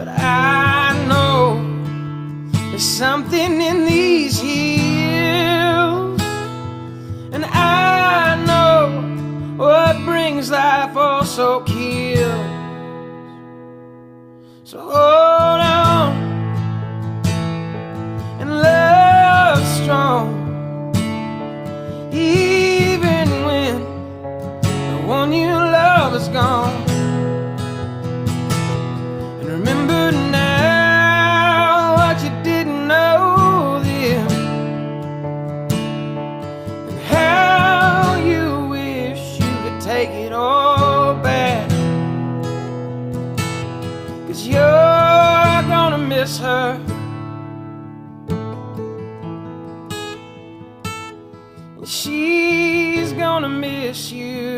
But I know there's something in these hills, and I know what brings life also kills. So hold on and love strong, even when the one you love is gone. And remember now what you didn't know then, and how you wish you could take it all back. 'Cause you're gonna miss her, and she's gonna miss you.